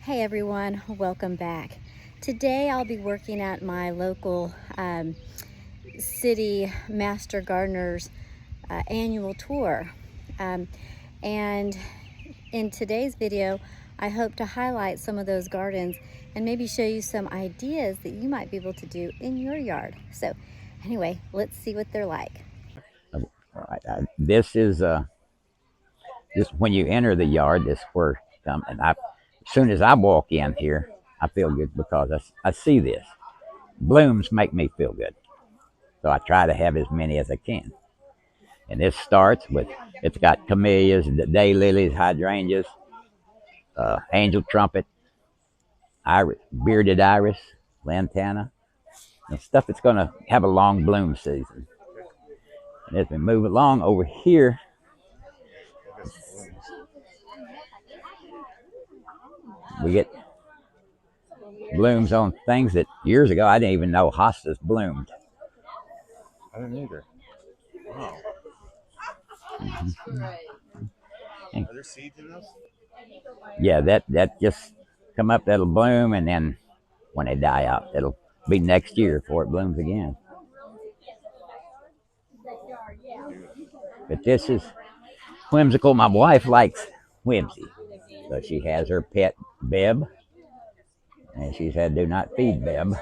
Hey everyone, welcome back. Today I'll be working at my local city master gardeners annual tour. And in today's video, I hope to highlight some of those gardens and maybe show you some ideas that you might be able to do in your yard. So anyway, let's see what they're like. All right, this is just when you enter the yard. This where and as soon as I walk in here, I feel good because I see this. Blooms make me feel good, so I try to have as many as I can. And this starts with it's got camellias, daylilies, hydrangeas, angel trumpet, iris, bearded iris, lantana, and stuff that's going to have a long bloom season. And as we move along over here, we get blooms on things that years ago I didn't even know hostas bloomed. I didn't either. Wow. And Are there seeds in those? yeah, that just come up, that'll bloom, and then when they die out, it'll be next year before it blooms again. But this is whimsical. My wife likes whimsy, so she has her pet Beb, and she said, "Do not feed Beb."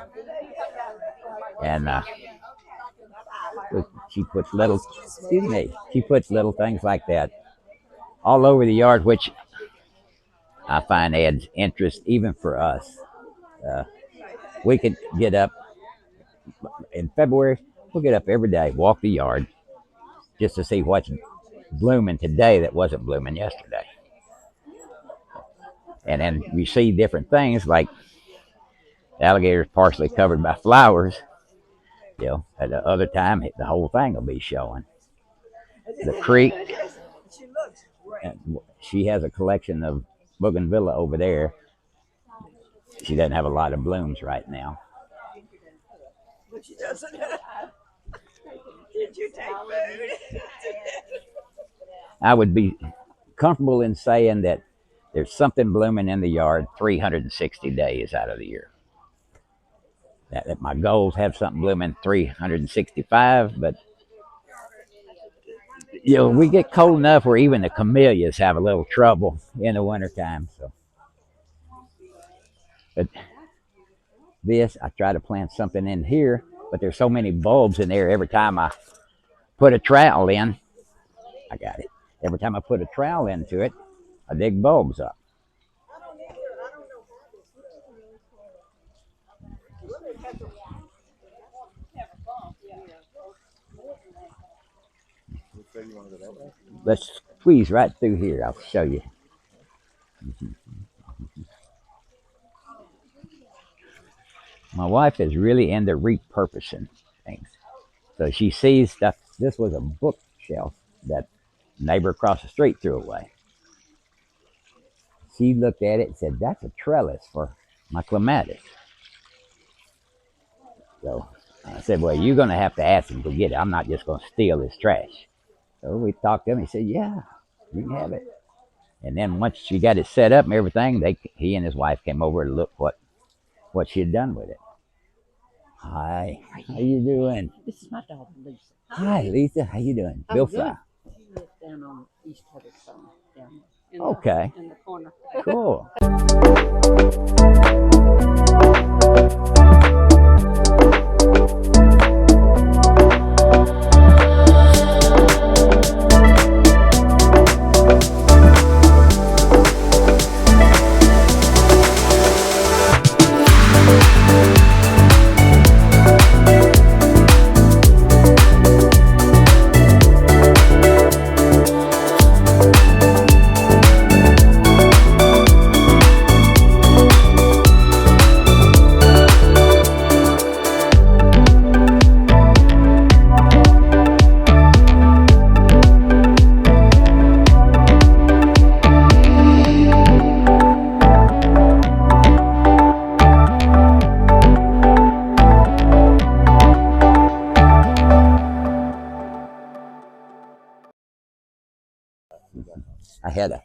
And she puts little, excuse me, she puts little things like that all over the yard, which I find adds interest even for us. Uh, we could get up in February. We'll get up every day, walk the yard, just to see what's blooming today that wasn't blooming yesterday. And then we see different things like the alligator's partially covered by flowers. At the other time, the whole thing will be showing. The creek, she has a collection of bougainvillea over there. She doesn't have a lot of blooms right now. She doesn't have. Did you take food? I would be comfortable in saying that there's something blooming in the yard 360 days out of the year. That my goals have something blooming 365, but we get cold enough where even the camellias have a little trouble in the wintertime. So, but this, I try to plant something in here, but there's so many bulbs in there. Every time I put a trowel in, I got it. Every time I put a trowel into it, I dig bulbs up. Let's squeeze right through here. I'll show you. My wife is really into repurposing things. So she sees stuff. This was a bookshelf that neighbor across the street threw away. She looked at it and said, "That's a trellis for my clematis." So I said, "Well, you're going to have to ask him to get it. I'm not just going to steal his trash." So we talked to him. He said, "Yeah, you can have it." And then once she got it set up and everything, he and his wife came over to look what she had done with it. Hi, how you doing? This is my daughter, Lisa. Hi, Lisa. How you doing? I'm Bill good. Frye. She lives down on East Heatherstone, down there. Okay. In the corner. Cool. I had a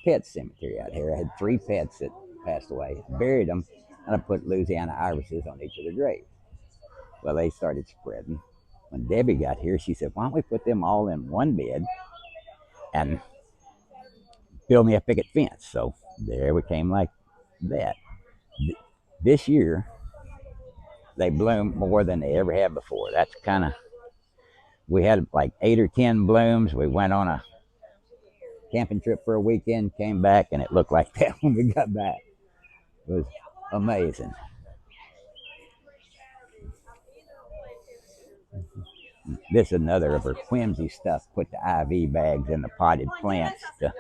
pet cemetery out here. I had 3 pets that passed away. Buried them, and I put Louisiana irises on each of the graves. Well, they started spreading. When Debbie got here, she said, "Why don't we put them all in one bed and build me a picket fence?" So there we came like that. This year, they bloom more than they ever have before. That's kind of, we had like 8 or 10 blooms. We went on a camping trip for a weekend, came back, and it looked like that when we got back. It was amazing. This is another of her whimsy stuff. Put the IV bags in the potted plants. Say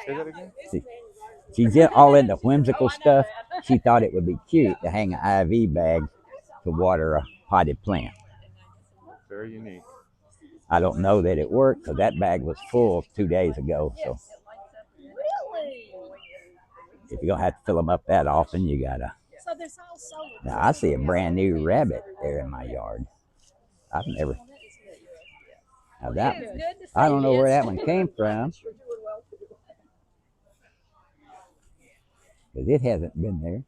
that again? She's all into whimsical stuff. She thought it would be cute to hang an IV bag to water a potted plant. Very unique. I don't know that it worked because that bag was full 2 days ago. So if you're gonna have to fill them up that often, you gotta. Now I see a brand new rabbit there in my yard. I've never. Now that I don't know where that one came from, because it hasn't been there.